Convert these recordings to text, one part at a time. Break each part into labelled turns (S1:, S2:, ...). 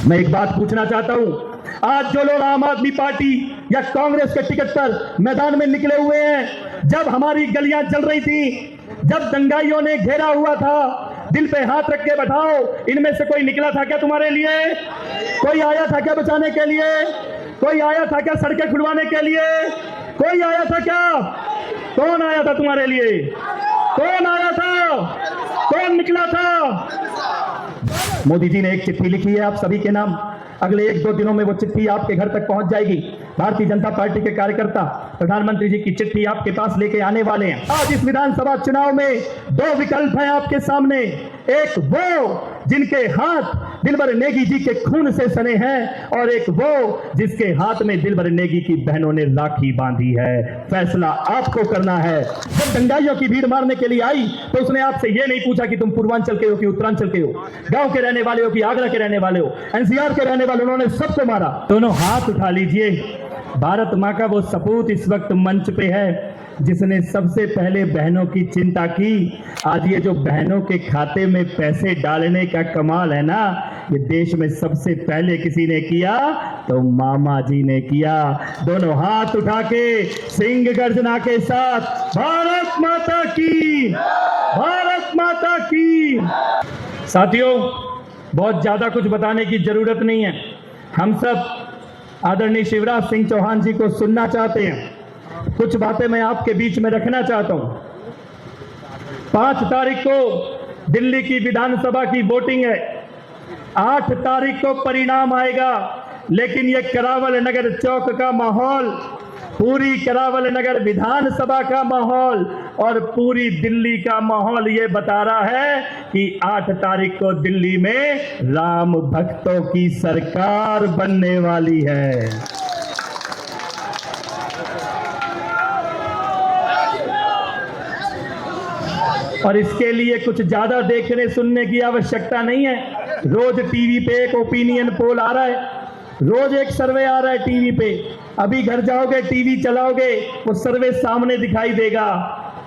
S1: मैं एक बात पूछना चाहता हूं, आज जो लोग आम आदमी पार्टी या कांग्रेस के टिकट पर मैदान में निकले हुए हैं, जब हमारी गलियां जल रही थी, जब दंगाइयों ने घेरा हुआ था, दिल पे हाथ रख के बैठाओ, इनमें से कोई निकला था क्या तुम्हारे लिए? कोई आया था क्या बचाने के लिए? कोई आया था क्या सड़कें खुलवाने के लिए? कोई आया था क्या? कौन आया था तुम्हारे लिए? कौन आया था? कौन निकला था? मोदी जी ने एक चिट्ठी लिखी है आप सभी के नाम। अगले 1-2 दिनों में वो चिट्ठी आपके घर तक पहुंच जाएगी। भारतीय जनता पार्टी के कार्यकर्ता प्रधानमंत्री जी की चिट्ठी आपके पास लेके आने वाले हैं। आज इस विधानसभा चुनाव में 2 विकल्प हैं आपके सामने। एक वो जिनके हाथ दिलबर नेगी जी के खून से सने हैं, और एक वो जिसके हाथ में दिलबर नेगी की बहनों ने राखी बांधी है। फैसला आपको करना है। जब दंगाइयों की भीड़ मारने के लिए आई तो उसने आपसे ये नहीं पूछा कि तुम पूर्वांचल के हो कि उत्तरांचल के हो, गांव के रहने वाले हो कि आगरा के रहने वाले हो, एनसीआर के रहने वाले, उन्होंने सबको मारा। दोनों हाथ उठा लीजिए। भारत मां का वो सपूत इस वक्त मंच पे है जिसने सबसे पहले बहनों की चिंता की। आज ये जो बहनों के खाते में पैसे डालने का कमाल है ना, ये देश में सबसे पहले किसी ने किया तो मामा जी ने किया। दोनों हाथ उठा के सिंह गर्जना के साथ भारत माता की, भारत माता की। साथियों, बहुत ज्यादा कुछ बताने की जरूरत नहीं है। हम सब आदरणीय शिवराज सिंह चौहान जी को सुनना चाहते हैं। कुछ बातें मैं आपके बीच में रखना चाहता हूं। 5 तारीख को दिल्ली की विधानसभा की वोटिंग है। 8 तारीख को परिणाम आएगा, लेकिन ये करावल नगर चौक का माहौल, पूरी करावल नगर विधानसभा का माहौल और पूरी दिल्ली का माहौल ये बता रहा है कि 8 तारीख को दिल्ली में राम भक्तों की सरकार बनने वाली है। और इसके लिए कुछ ज्यादा देखने सुनने की आवश्यकता नहीं है। रोज टीवी पे एक ओपिनियन पोल आ रहा है, रोज एक सर्वे आ रहा है टीवी पे। अभी घर जाओगे, टीवी चलाओगे, वो सर्वे सामने दिखाई देगा।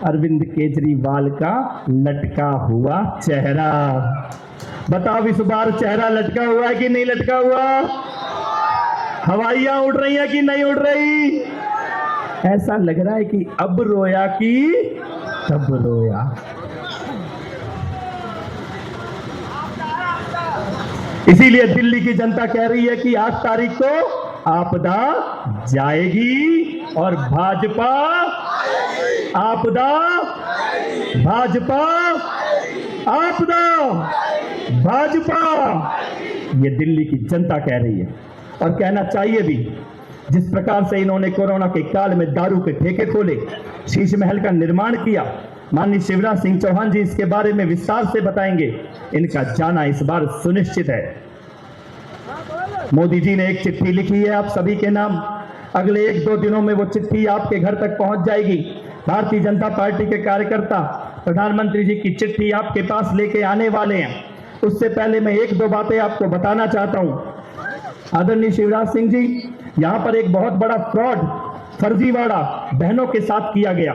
S1: अरविंद केजरीवाल का लटका हुआ चेहरा। बताओ इस बार चेहरा लटका हुआ है कि नहीं लटका हुआ? हवाइयां उड़ रही है कि नहीं उड़ रही? ऐसा लग रहा है कि अब रोया कि तब रोया। इसीलिए दिल्ली की जनता कह रही है कि 8 तारीख को आपदा जाएगी और भाजपा, आपदा, भाजपा, आपदा, भाजपा, ये दिल्ली की जनता कह रही है। और कहना चाहिए भी, जिस प्रकार से इन्होंने कोरोना के काल में दारू के ठेके खोले, शीश महल का निर्माण किया, माननीय शिवराज सिंह चौहान जी इसके बारे में विस्तार से बताएंगे। इनका जाना इस बार सुनिश्चित है। मोदी जी ने एक चिट्ठी लिखी है आप सभी के नाम। अगले 1-2 दिनों में वो चिट्ठी आपके घर तक पहुंच जाएगी। भारतीय जनता पार्टी के कार्यकर्ता प्रधानमंत्री जी की चिट्ठी आपके पास लेके आने वाले हैं। उससे पहले मैं 1-2 बातें आपको बताना चाहता हूं। आदरणीय शिवराज सिंह जी, यहां पर एक बहुत बड़ा फ्रॉड, फर्जीवाड़ा बहनों के साथ किया गया।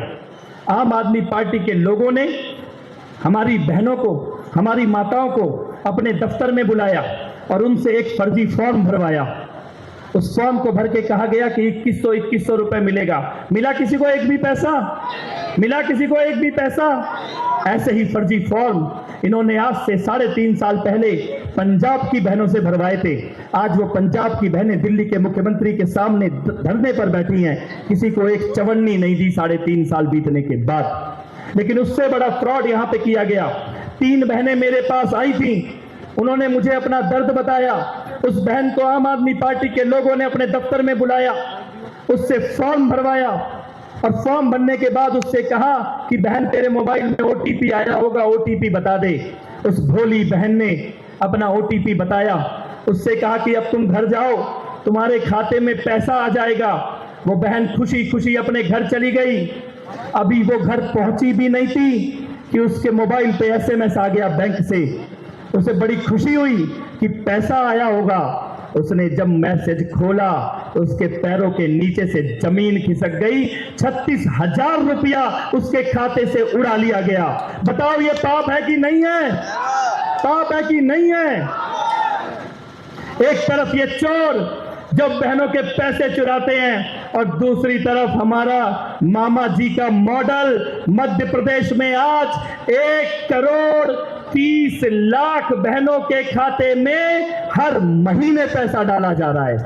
S1: आम आदमी पार्टी के लोगों ने हमारी बहनों को, हमारी माताओं को अपने दफ्तर में बुलाया और उनसे एक फर्जी फॉर्म भरवाया। उस फॉर्म को भर के कहा गया कि 2100 रुपए मिलेगा। मिला किसी को एक भी पैसा? मिला किसी को एक भी पैसा? ऐसे ही फर्जी फॉर्म इन्होंने आज से 3.5 साल पहले पंजाब की बहनों से भरवाए थे। आज वो पंजाब की बहनें दिल्ली के मुख्यमंत्री के सामने धरने पर बैठी हैं। किसी को एक चवन्नी नहीं दी 3.5 साल बीतने के बाद। लेकिन उससे बड़ा फ्रॉड यहां पे किया गया। 3 बहनें मेरे पास आई थी, उन्होंने मुझे अपना दर्द बताया। उस बहन को आम आदमी पार्टी के लोगों ने अपने दफ्तर में बुलाया, उससे फॉर्म भरवाया और फॉर्म भरने के बाद उससे कहा कि बहन तेरे मोबाइल में ओटीपी आया होगा, ओटीपी बता दे। उस भोली बहन ने अपना ओटीपी बताया। उससे कहा कि अब तुम घर जाओ, तुम्हारे खाते में पैसा आ जाएगा। वो बहन खुशी खुशी अपने घर चली गई। अभी वो घर पहुंची भी नहीं थी कि उसके मोबाइल पे SMS आ गया बैंक से। उसे बड़ी खुशी हुई कि पैसा आया होगा। उसने जब मैसेज खोला, उसके पैरों के नीचे से जमीन खिसक गई। 36,000 रुपया उसके खाते से उड़ा लिया गया। बताओ ये पाप है कि नहीं है? पाप है कि नहीं है? एक तरफ ये चोर जो बहनों के पैसे चुराते हैं और दूसरी तरफ हमारा मामा जी का मॉडल। मध्य प्रदेश में आज 1,30,00,000 बहनों के खाते में हर महीने पैसा डाला जा रहा है।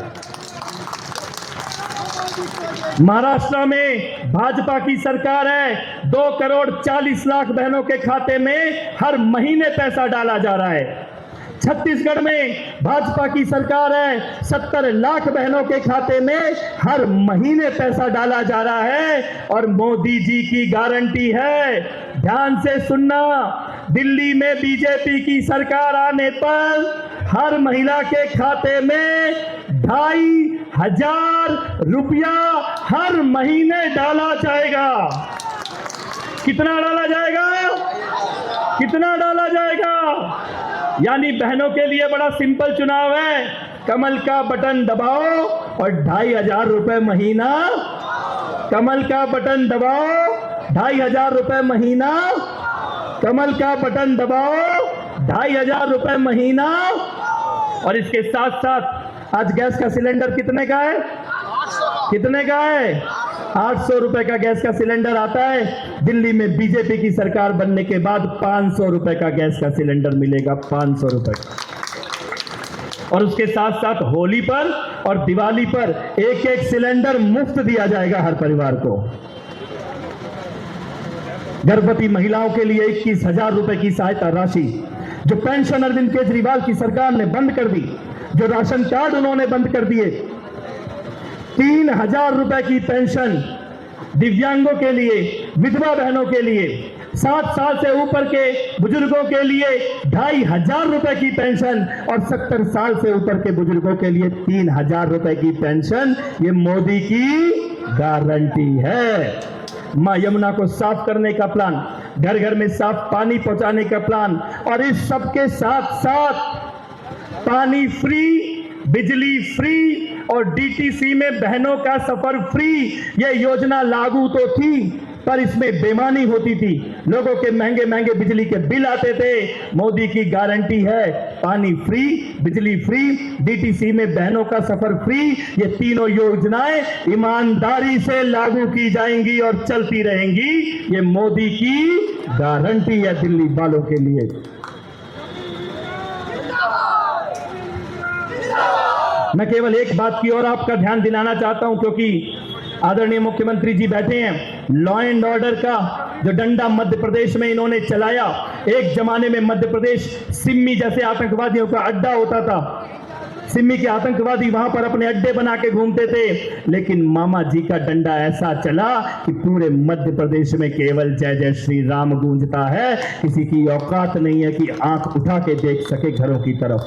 S1: महाराष्ट्र में भाजपा की सरकार है, 2,40,00,000 बहनों के खाते में हर महीने पैसा डाला जा रहा है। छत्तीसगढ़ में भाजपा की सरकार है, 70 लाख बहनों के खाते में हर महीने पैसा डाला जा रहा है। और मोदी जी की गारंटी है, ध्यान से सुनना, दिल्ली में बीजेपी की सरकार आने पर हर महिला के खाते में 2,500 रुपया हर महीने डाला जाएगा। कितना डाला जाएगा? कितना डाला जाएगा? यानी बहनों के लिए बड़ा सिंपल चुनाव है, कमल का बटन दबाओ और 2,500 रुपए महीना। कमल का बटन दबाओ, 2,500 रुपए महीना। कमल का बटन दबाओ, 2,500 रुपए महीना। और इसके साथ साथ आज गैस का सिलेंडर कितने का है? कितने का है? 800 रुपए का गैस का सिलेंडर आता है। दिल्ली में बीजेपी की सरकार बनने के बाद 500 रुपए का गैस का सिलेंडर मिलेगा, 500 रुपए का। और उसके साथ साथ होली पर और दिवाली पर एक सिलेंडर मुफ्त दिया जाएगा हर परिवार को। गर्भवती महिलाओं के लिए 21,000 रुपए की सहायता राशि, जो पेंशन अरविंद केजरीवाल की सरकार ने बंद कर दी, जो राशन कार्ड उन्होंने बंद कर दिए, 3,000 रुपए की पेंशन दिव्यांगों के लिए, विधवा बहनों के लिए, 60 साल से ऊपर के बुजुर्गों के लिए 2,500 रुपए की पेंशन और 70 साल से ऊपर के बुजुर्गों के लिए 3,000 रुपए की पेंशन। ये मोदी की गारंटी है। मां यमुना को साफ करने का प्लान, घर घर में साफ पानी पहुंचाने का प्लान, और इस सबके साथ साथ पानी फ्री, बिजली फ्री और डीटीसी में बहनों का सफर फ्री। यह योजना लागू तो थी, पर इसमें बेईमानी होती थी, लोगों के महंगे महंगे बिजली के बिल आते थे। मोदी की गारंटी है, पानी फ्री, बिजली फ्री, डीटीसी में बहनों का सफर फ्री। ये तीनों योजनाएं ईमानदारी से लागू की जाएंगी और चलती रहेंगी। ये मोदी की गारंटी है दिल्ली वालों के लिए। मैं केवल एक बात की ओर आपका ध्यान दिलाना चाहता हूं, क्योंकि आदरणीय मुख्यमंत्री जी बैठे हैं। लॉ एंड ऑर्डर का जो डंडा मध्य प्रदेश में इन्होंने चलाया, एक जमाने में मध्य प्रदेश सिम्मी जैसे आतंकवादियों का अड्डा होता था। सिम्मी के आतंकवादी वहां पर अपने अड्डे बना के घूमते थे, लेकिन मामा जी का डंडा ऐसा चला कि पूरे मध्य प्रदेश में केवल जय जय श्री राम गूंजता है। किसी की औकात नहीं है कि आंख उठा के देख सके घरों की तरफ।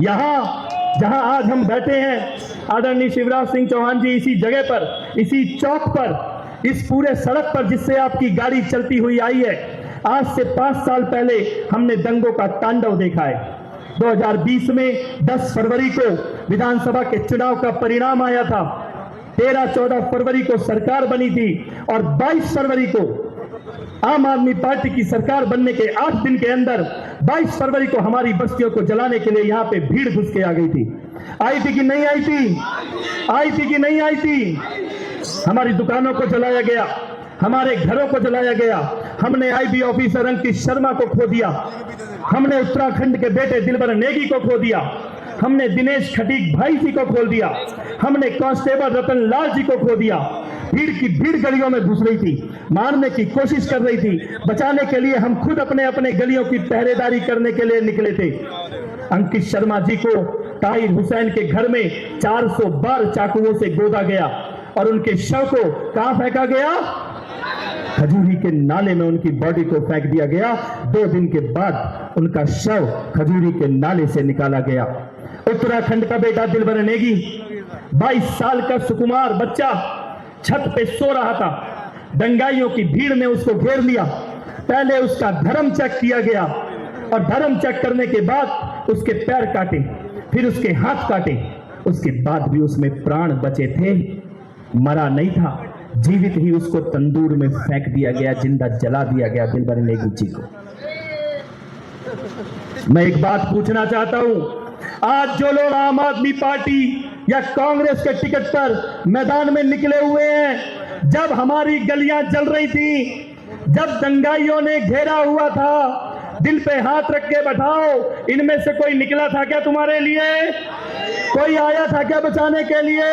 S1: यहां जहां आज हम बैठे हैं, आदरणीय शिवराज सिंह चौहान जी, इसी जगह पर, इसी चौक पर, इस पूरे सड़क पर जिससे आपकी गाड़ी चलती हुई आई है, आज से 5 साल पहले हमने दंगों का तांडव देखा है। 2020 में 10 फरवरी को विधानसभा के चुनाव का परिणाम आया था। 13-14 फरवरी को सरकार बनी थी और 22 फरवरी को आम आदमी पार्टी की सरकार बनने के 8 दिन के अंदर 22 फरवरी को हमारी बस्तियों को जलाने के लिए यहां पे भीड़ घुस के आ गई थी। आई थी कि नहीं आई थी? आई थी कि नहीं आई थी? हमारी दुकानों को जलाया गया, हमारे घरों को जलाया गया। हमने आईबी ऑफिसर अंकित शर्मा को खो दिया, हमने उत्तराखंड के बेटे दिलबर नेगी को खो दिया, हमने दिनेश खटीक भाई जी को खोल दिया, हमने कांस्टेबल रतन लाल जी को खो दिया। भीड़ की भीड़ गलियों में घुस रही थी, मारने की कोशिश कर रही थी। बचाने के लिए हम खुद अपने अपने गलियों की पहरेदारी करने के लिए निकले थे। अंकित शर्मा जी को ताहिर हुसैन के घर में 412 चाकुओं से गोदा गया और उनके शव को कहां फेंका गया? खजूरी के नाले में उनकी बॉडी को फेंक दिया गया। 2 दिन के बाद उनका शव खजूरी के नाले से निकाला गया। उत्तराखंड का बेटा दिलबर नेगी, 22 साल का सुकुमार बच्चा छत पे सो रहा था। दंगाइयों की भीड़ ने उसको घेर लिया। पहले उसका धर्म चेक किया गया और धर्म चेक करने के बाद उसके पैर काटे, फिर उसके हाथ काटे। उसके बाद भी उसमें प्राण बचे थे, मरा नहीं था। जीवित ही उसको तंदूर में फेंक दिया गया, जिंदा जला दिया गया दिलबर नेगी जी को। मैं एक बात पूछना चाहता हूं, आज जो लोग आम आदमी पार्टी या कांग्रेस के टिकट पर मैदान में निकले हुए हैं, जब हमारी गलियां जल रही थी, जब दंगाइयों ने घेरा हुआ था, दिल पे हाथ रख के बताओ, इनमें से कोई निकला था क्या तुम्हारे लिए? कोई आया था क्या बचाने के लिए?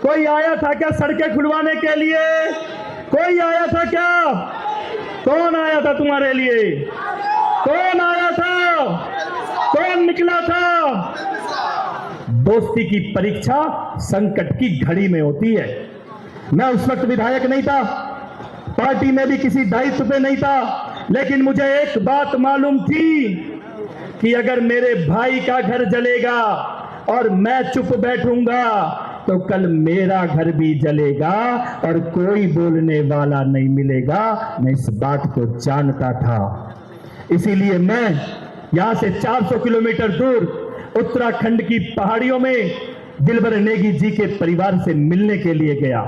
S1: कोई आया था क्या सड़कें खुलवाने के लिए? कोई आया था क्या? कौन आया था तुम्हारे लिए? कौन आया था? कौन निकला था? दोस्ती की परीक्षा संकट की घड़ी में होती है। मैं उस वक्त विधायक नहीं था, पार्टी में भी किसी दायित्व पे नहीं था, लेकिन मुझे एक बात मालूम थी कि अगर मेरे भाई का घर जलेगा और मैं चुप बैठूंगा तो कल मेरा घर भी जलेगा और कोई बोलने वाला नहीं मिलेगा। मैं इस बात को जानता था, इसीलिए मैं यहां से 400 किलोमीटर दूर उत्तराखंड की पहाड़ियों में दिलबर नेगी जी के परिवार से मिलने के लिए गया।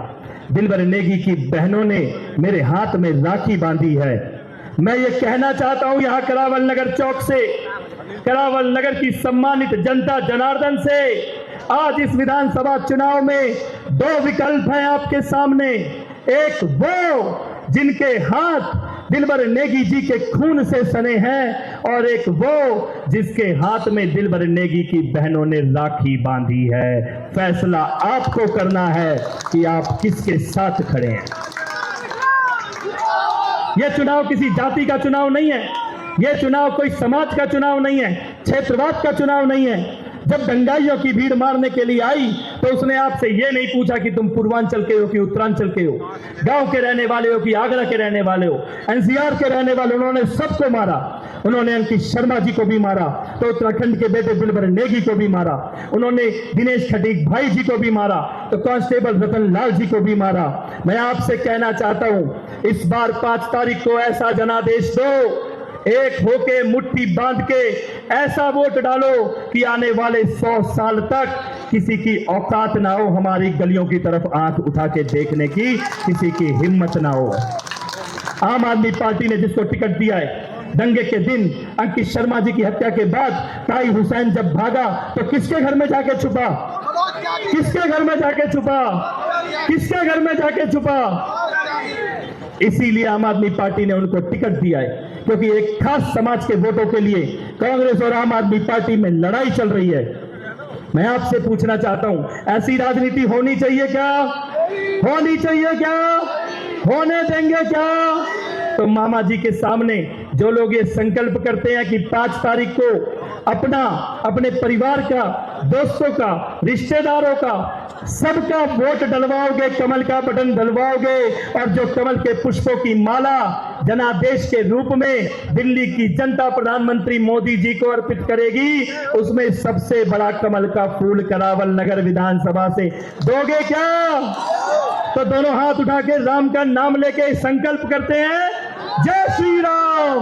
S1: दिलबर नेगी की बहनों ने मेरे हाथ में राखी बांधी है। मैं ये कहना चाहता हूं यहां करावल नगर चौक से, करावल नगर की सम्मानित जनता जनार्दन से, आज इस विधानसभा चुनाव में दो विकल्प हैं आपके सामने। एक वो जिनके हाथ दिलबर नेगी जी के खून से सने हैं, और एक वो जिसके हाथ में दिलबर नेगी की बहनों ने राखी बांधी है। फैसला आपको करना है कि आप किसके साथ खड़े हैं। यह चुनाव किसी जाति का चुनाव नहीं है, यह चुनाव कोई समाज का चुनाव नहीं है, क्षेत्रवाद का चुनाव नहीं है। जब दंगाइयों की भीड़ मारने के लिए आई तो उसने आपसे यह नहीं पूछा कि तुम पूर्वांचल के हो कि उत्तरांचल के हो, गांव के रहने वाले हो कि आगरा के रहने वाले हो, एनसीआर के रहने वाले। उन्होंने सबको मारा। उन्होंने अंकित शर्मा जी को भी मारा, तो उत्तराखंड के बेटे दिलबर नेगी को भी मारा। उन्होंने दिनेश खटीक भाई जी को भी मारा, तो कांस्टेबल रतन लाल जी को भी मारा। मैं आपसे कहना चाहता हूं, इस बार 5 तारीख को ऐसा जनादेश दो, एक होके मुट्ठी बांध के ऐसा वोट डालो कि आने वाले 100 साल तक किसी की औकात ना हो हमारी गलियों की तरफ आंख उठा के देखने की, किसी की हिम्मत ना हो। आम आदमी पार्टी ने जिसको टिकट दिया है, दंगे के दिन अंकित शर्मा जी की हत्या के बाद ताई हुसैन जब भागा तो किसके घर में जाके छुपा? किसके घर में जाके छुपा? किसके घर में जाके छुपा? इसीलिए आम आदमी पार्टी ने उनको टिकट दिया है, क्योंकि एक खास समाज के वोटों के लिए कांग्रेस और आम आदमी पार्टी में लड़ाई चल रही है। मैं आपसे पूछना चाहता हूं, ऐसी राजनीति होनी चाहिए क्या? होनी चाहिए क्या? होने देंगे क्या? तो मामा जी के सामने जो लोग ये संकल्प करते हैं कि 5 तारीख को अपने परिवार का, दोस्तों का, रिश्तेदारों का, सबका वोट डलवाओगे, कमल का बटन डलवाओगे, और जो कमल के पुष्पों की माला जनादेश के रूप में दिल्ली की जनता प्रधानमंत्री मोदी जी को अर्पित करेगी, उसमें सबसे बड़ा कमल का फूल करावल नगर विधानसभा से दोगे क्या? तो दोनों हाथ उठा के राम का नाम लेके संकल्प करते हैं, जय श्री राम,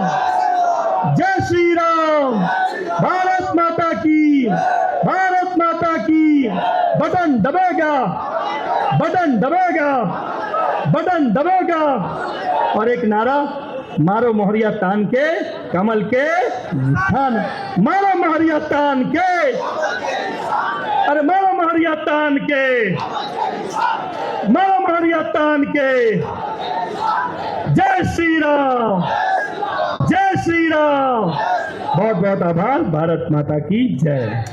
S1: जय श्री राम, भारत माता की, भारत माता की। बटन दबेगा, बटन दबेगा, बटन दबेगा। और एक नारा, मारो मोहरिया तान के कमल के थान, मारो मोहरिया तान के, अरे मारो मोहरिया तान के, मारो मोहरिया तान के। जय श्री राम, जय श्री राम। बहुत बहुत आभार। भारत माता की जय।